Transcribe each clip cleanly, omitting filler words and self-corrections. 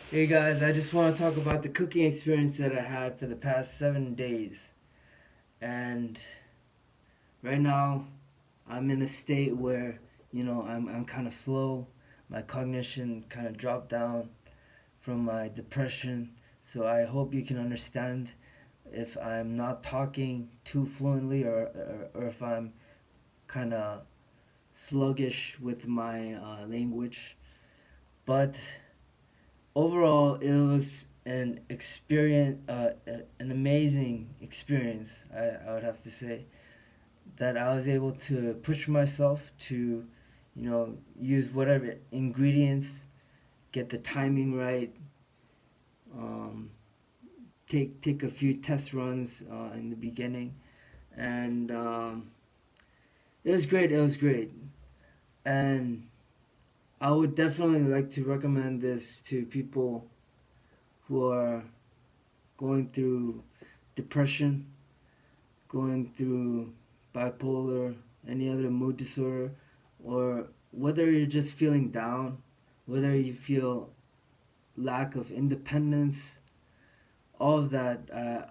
Hey guys, I just want to talk about the cooking experience that I had for the past 7 days. And right now, I'm in a state where, I'm kind of slow. My cognition kind of dropped down from my depression. So I hope you can understand if I'm not talking too fluently or if I'm kind of sluggish with my language. But overall, it was an amazing experience. I would have to say that I was able to push myself to, use whatever ingredients, get the timing right, um, take a few test runs in the beginning, and it was great. It was great, and I would definitely like to recommend this to people who are going through depression, going through bipolar, any other mood disorder, or whether you're just feeling down, whether you feel lack of independence, all of that,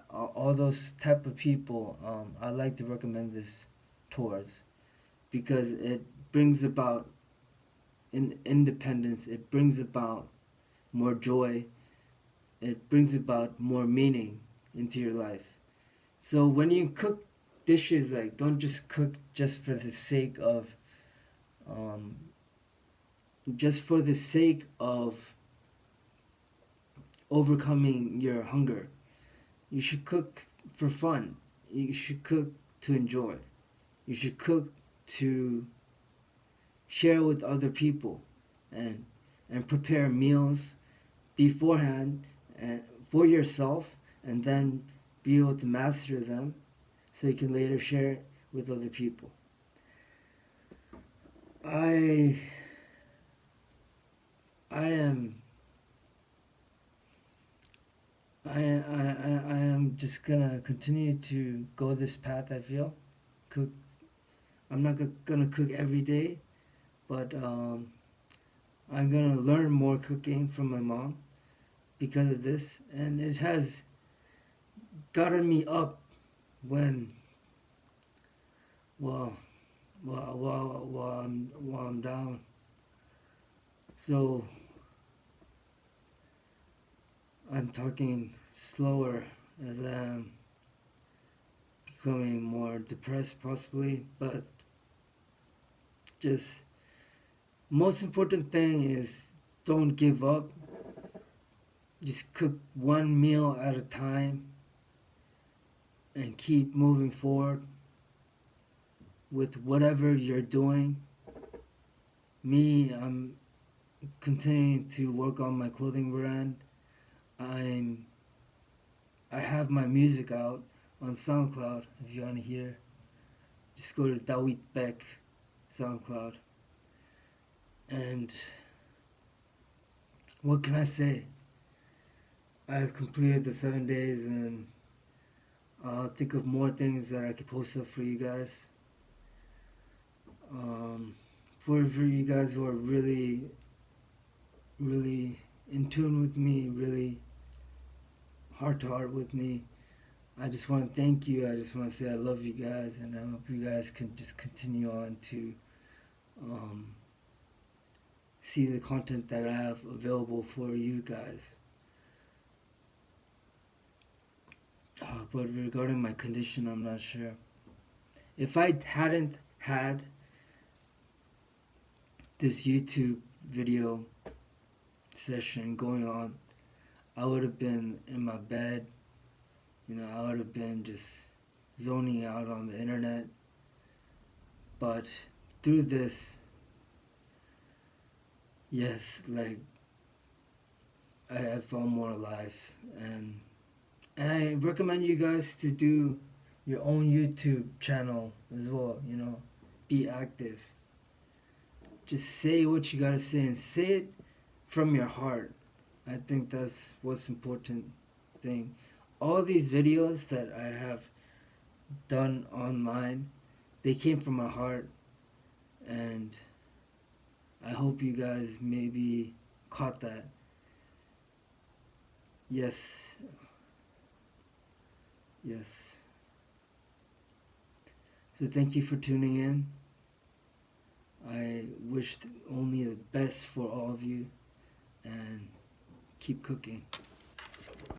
all those type of people, I'd like to recommend this towards because it brings about independence. It brings about more joy. It brings about more meaning into your life. So when you cook dishes, like don't just cook um, just for the sake of overcoming your hunger. You should cook for fun. You should cook to enjoy. You should cook to share with other people, and prepare meals beforehand and for yourself, and then be able to master them so you can later share it with other people. I I am I am just gonna continue to go this path. I feel cook. I'm not gonna cook every day, but I'm gonna learn more cooking from my mom because of this, and it has gotten me up when well while I'm down. So I'm talking slower as I'm becoming more depressed, possibly, but just most important thing is don't give up. Just cook one meal at a time and keep moving forward with whatever you're doing. Me, I'm continuing to work on my clothing brand. I'm I have my music out on SoundCloud. If you want to hear, just go to Dawit Beck SoundCloud. And what can I say? I have completed the 7 days, and I'll think of more things that I could post up for you guys. Um, for you guys who are really in tune with me, really heart to heart with me, I just want to thank you. I just want to say I love you guys, and I hope you guys can just continue on to um, see the content that I have available for you guys. But regarding my condition, I'm not sure. If I hadn't had this YouTube video session going on, I would have been in my bed. I would have been just zoning out on the internet. But through this, yes, like I felt more alive, and I recommend you guys to do your own YouTube channel as well. Be active. Just say what you gotta say and say it from your heart. I think that's what's important thing. All these videos that I have done online, they came from my heart, and I hope you guys maybe caught that. Yes. Yes. So thank you for tuning in. I wish only the best for all of you, and keep cooking.